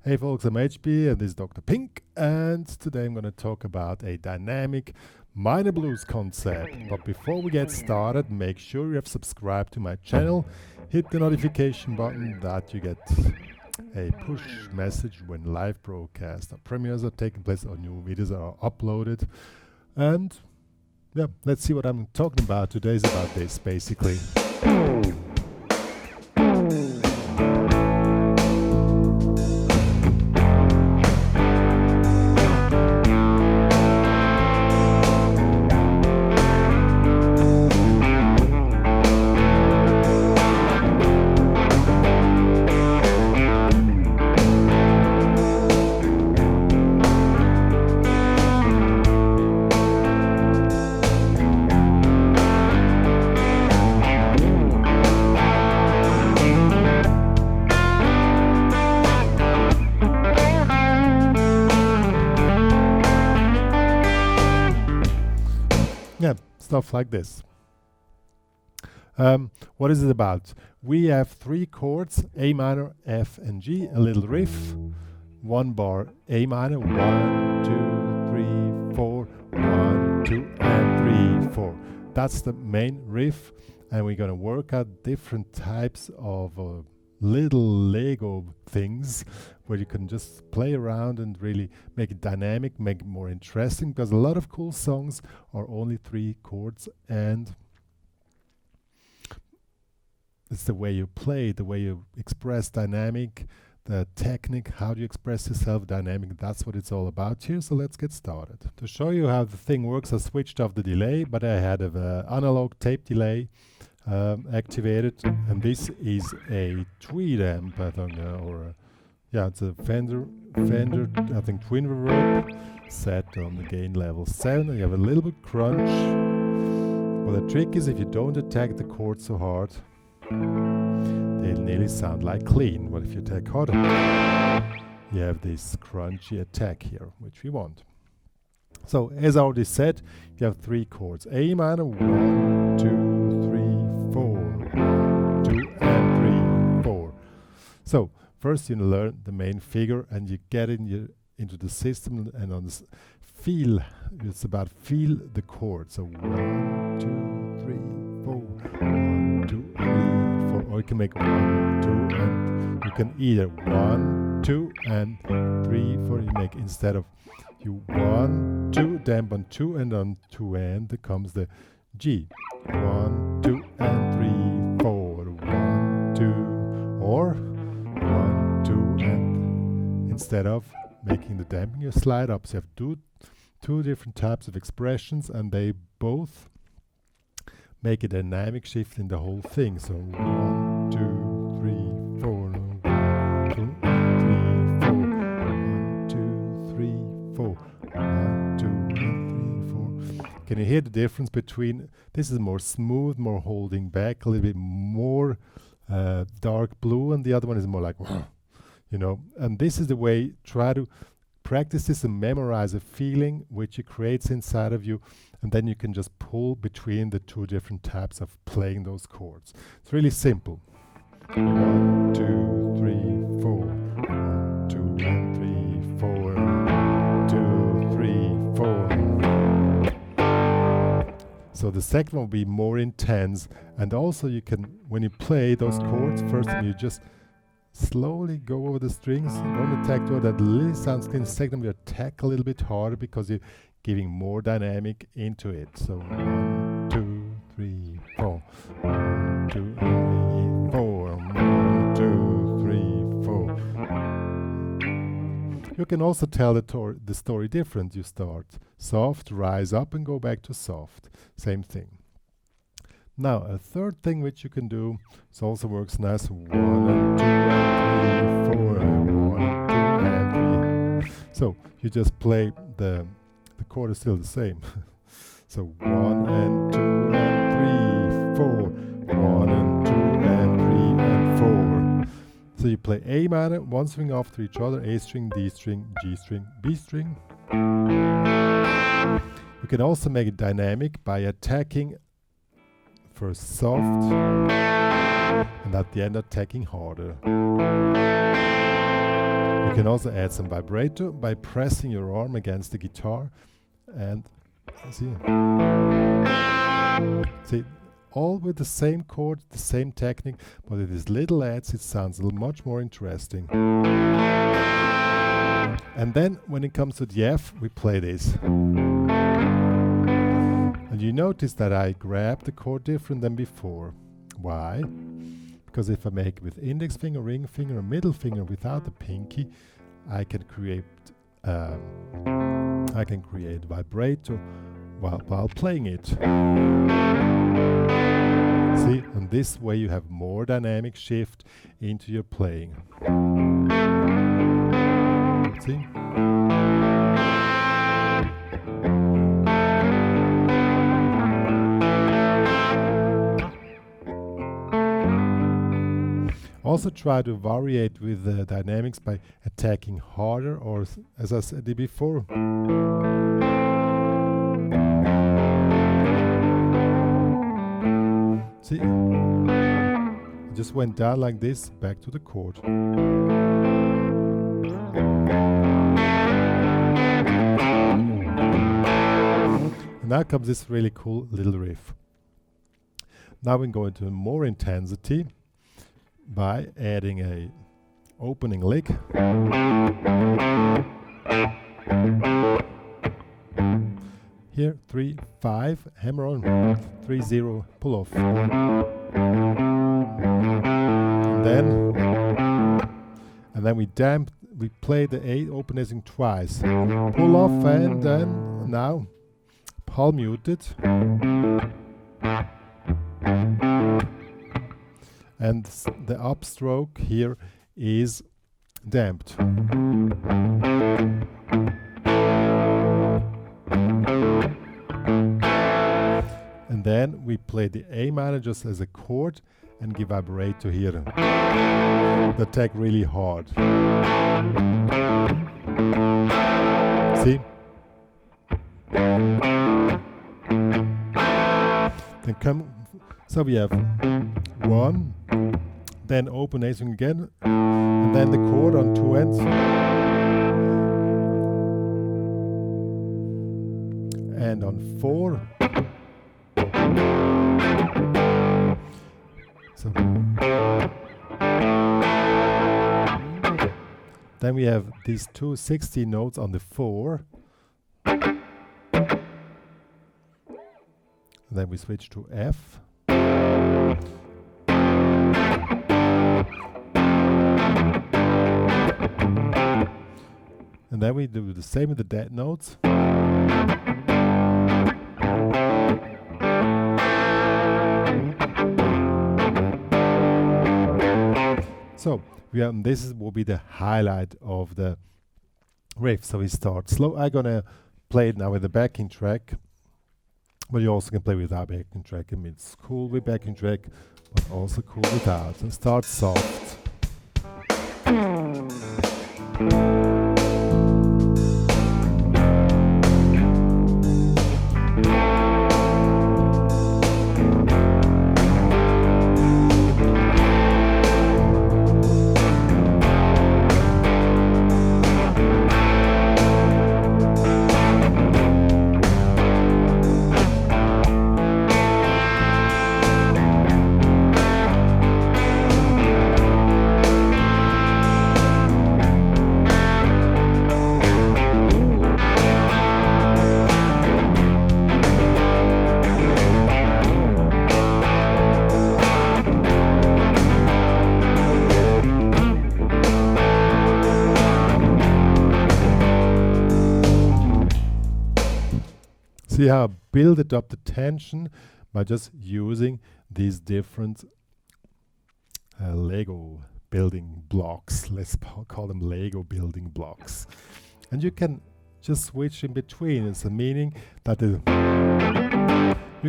Hey folks, I'm HP and this is drpink, and today I'm going to talk about a dynamic minor blues concept. But before we get started, make sure you have subscribed to my channel, hit the notification button that you get a push message when live broadcasts or premieres are taking place or new videos are uploaded. And yeah, let's see what I'm talking about. Today is about this basically. Yeah, stuff like this. What is it about? We have three chords, A minor, F and G, a little riff, one bar A minor, 1, 2, 3, 4, 1, 2 and 3, 4. That's the main riff, and we're gonna work out different types of little Lego things where you can just play around and really make it dynamic, make it more interesting, because a lot of cool songs are only three chords, and it's the way you play, the way you express dynamic, the technique, how do you express yourself dynamic. That's what it's all about here. So let's get started. To show you how the thing works, I switched off the delay, but I had an analog tape delay activated, and this is a tweed amp, I think, yeah, it's a Fender, I think, twin reverb set on the gain level 7. And you have a little bit crunch. Well, the trick is if you don't attack the chords so hard, they'll nearly sound like clean. Well, if you attack harder, you have this crunchy attack here, which we want. So, as I already said, you have three chords. A minor, 1, 2, 3, 4, 1, 2, and 3, 4. So, first you learn the main figure and you get into the system and on this feel. It's about feel the chord. So 1, 2, 3, 4, 1, 2, 3, 4. Or you can make 1, 2, and you can either 1, 2, and 3, 4. You make instead of you 1, 2, dampen 2, and on 2 and there comes the G. 1, 2, and 3, 4. 1, 2, or 1, 2, and instead of making the damping, you slide up. So you have two different types of expressions, and they both make a dynamic shift in the whole thing. So 1, 2, 3, 4, 1, 2, 3, 4, 1, 2, 3, 4, 1, 2, and 3, 4. Can you hear the difference between this is more smooth, more holding back, a little bit more dark blue, and the other one is more like, you know. And this is the way, try to practice this and memorize a feeling which it creates inside of you, and then you can just pull between the two different types of playing those chords. It's really simple. 1, 2, 3, 4. 1, 2, and 3, 4. 2, 3, 4. So the second one will be more intense, and also you can, when you play those chords, first you just slowly go over the strings, don't attack to that really sounds clean. Second, you attack a little bit harder because you're giving more dynamic into it. So 1, 2, 3, 4. 1, 2, 3, 4. 1, 2, 3, 4. You can also tell the story different. You start soft, rise up, and go back to soft. Same thing. Now, a third thing which you can do, it also works nice. 1 and 2 and 3, 4, and 1, 2 and 3. So you just play the chord is still the same. So 1 and 2 and 3, 4, 1 and 2 and 3 and 4. So you play A minor, one string after each other, A string, D string, G string, B string. You can also make it dynamic by attacking first soft and at the end attacking harder. You You can also add some vibrato by pressing your arm against the guitar, and see, all with the same chord, the same technique, but with these little adds it sounds much more interesting. And then when it comes to the F, we play this. And you notice that I grabbed the chord different than before. Why? Because if I make with index finger, ring finger, and middle finger without the pinky, I can create vibrato while playing it. See, and this way you have more dynamic shift into your playing. See? Also try to variate with the dynamics by attacking harder, or as I said before. See? It just went down like this, back to the chord. And now comes this really cool little riff. Now we go into more intensity by adding a opening lick. Here 3, 5, hammer on, 3, 0, pull off. And then we play the A opening twice. Pull off, and then now palm muted. And the upstroke here is damped. And then we play the A minor just as a chord and give vibrato here. The attack really hard. See? Then so we have 1, then open A string again, and then the chord on 2 ends. And on 4. So then we have these two 16 notes on the 4. And then we switch to F. And then we do the same with the dead notes. So this will be the highlight of the riff. So we start slow. I'm gonna play it now with the backing track, but you also can play without backing track. I mean, it's cool with backing track, but also cool without. And start soft. See how I build up the tension by just using these different Lego building blocks. Let's call them Lego building blocks. And you can just switch in between. It's a meaning that you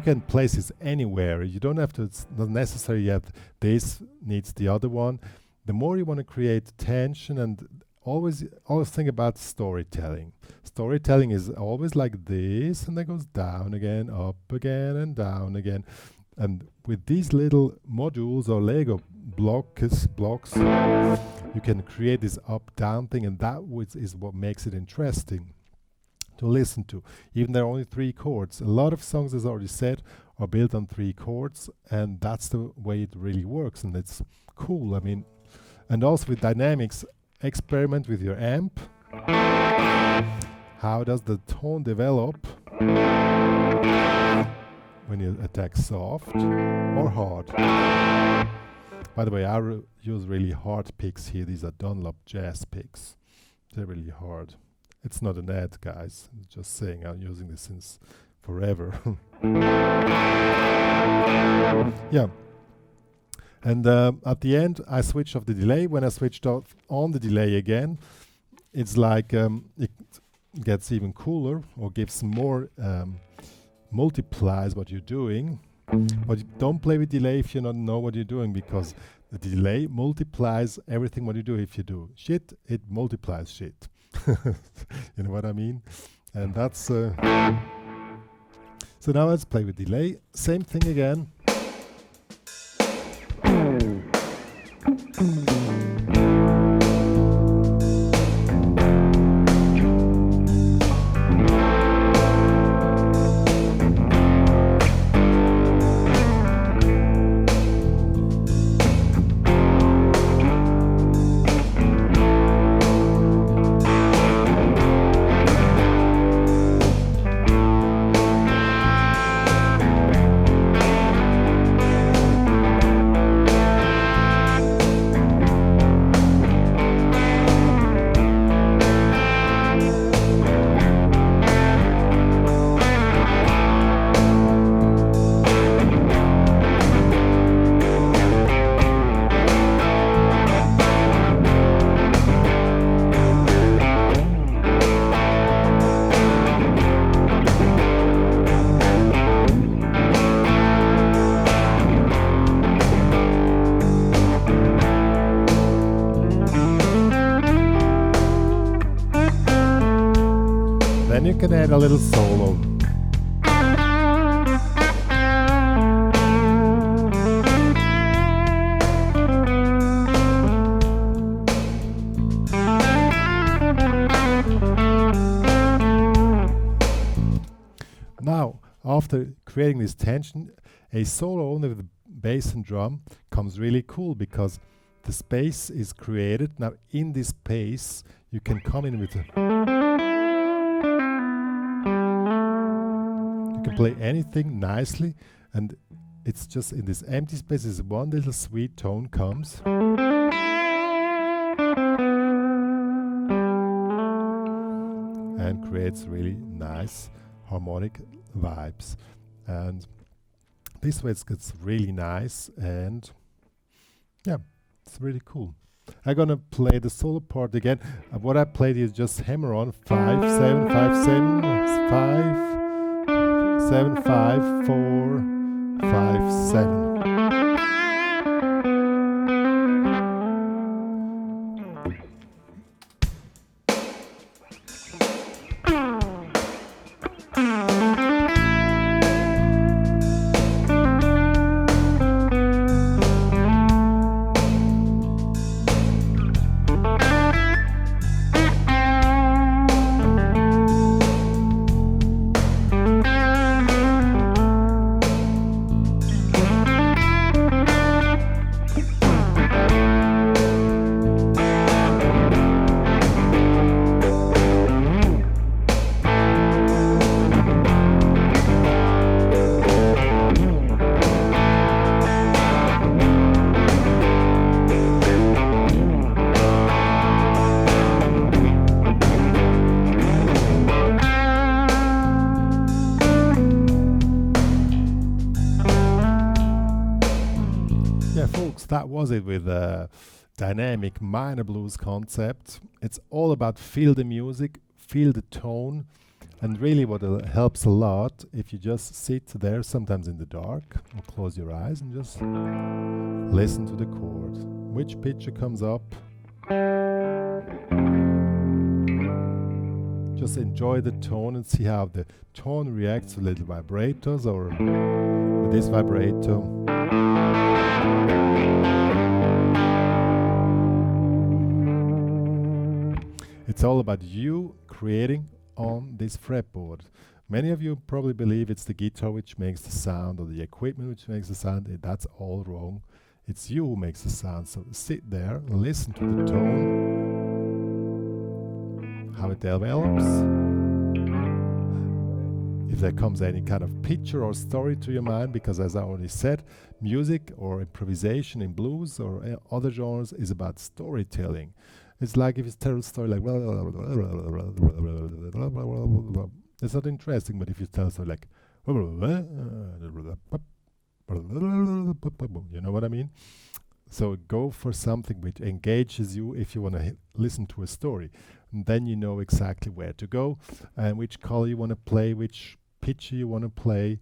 can place this anywhere. You don't have to, it's not necessary yet this needs the other one. The more you want to create tension, and always think about storytelling. Storytelling is always like this, and then goes down again, up again, and down again. And with these little modules or Lego blocks, you can create this up-down thing, and that is what makes it interesting to listen to. Even there are only 3 chords. A lot of songs, as I already said, are built on 3 chords, and that's the way it really works, and it's cool. I mean, and also with dynamics, experiment with your amp. How does the tone develop when you attack soft or hard? By the way, I use really hard picks here. These are Dunlop jazz picks. They're really hard. It's not an ad, guys. I'm just saying I'm using this since forever. Yeah. And at the end, I switched off the delay. When I switched off on the delay again, it's like it gets even cooler, or gives more, multiplies what you're doing. But don't play with delay if you don't know what you're doing, because the delay multiplies everything what you do. If you do shit, it multiplies shit. You know what I mean? And that's so now let's play with delay. Same thing again. Then you can add a little solo. Now, after creating this tension, a solo only with bass and drum comes really cool, because the space is created. Now in this space you can come in with you can play anything nicely, and it's just in this empty space, this one little sweet tone comes. And creates really nice harmonic vibes. And this way it gets really nice, and yeah, it's really cool. I'm gonna play the solo part again. What I played is just hammer on 5, 7, 5, 7, 5, 7, 5, 4, 5, 7. That was it with a dynamic minor blues concept. It's all about feel the music, feel the tone, and really what helps a lot if you just sit there sometimes in the dark and close your eyes and just listen to the chord. Which pitch it comes up. Just enjoy the tone and see how the tone reacts to little vibratos or with this vibrato. It's all about you creating on this fretboard. Many of you probably believe it's the guitar which makes the sound or the equipment which makes the sound. That's all wrong. It's you who makes the sound. So sit there, listen to the tone, how it develops. If there comes any kind of picture or story to your mind, because as I already said, music or improvisation in blues or other genres is about storytelling. It's like if you tell a story like, it's not interesting, but if you tell a story like, you know what I mean? So go for something which engages you if you want to listen to a story. And then you know exactly where to go and which color you want to play, which pitch you want to play.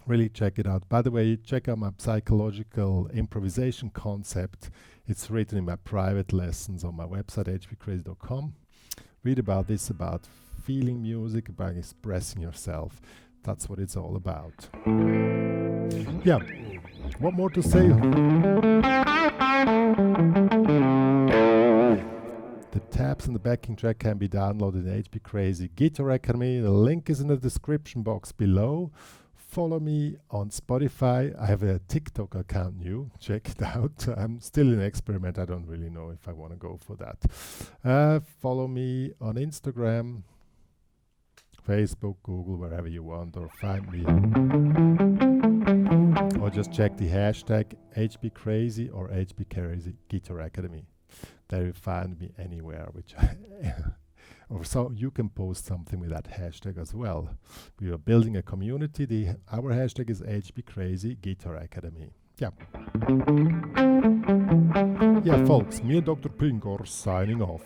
Really check it out. By the way, check out my psychological improvisation concept. It's written in my private lessons on my website, hpcrazy.com. Read about this, about feeling music, about expressing yourself. That's what it's all about. Yeah, what more to say? The tabs and the backing track can be downloaded in HPCrazy Guitar Academy. The link is in the description box below. Follow me on Spotify. I have a TikTok account new. Check it out. I'm still in experiment. I don't really know if I want to go for that. Follow me on Instagram, Facebook, Google, wherever you want, or find me. Or just check the hashtag HPCrazy or HPCrazy Guitar Academy. There you find me anywhere, which or so you can post something with that hashtag as well. We are building a community. Our hashtag is HPCrazy Guitar Academy. Yeah. Yeah, folks, me and Dr. Pink are signing off.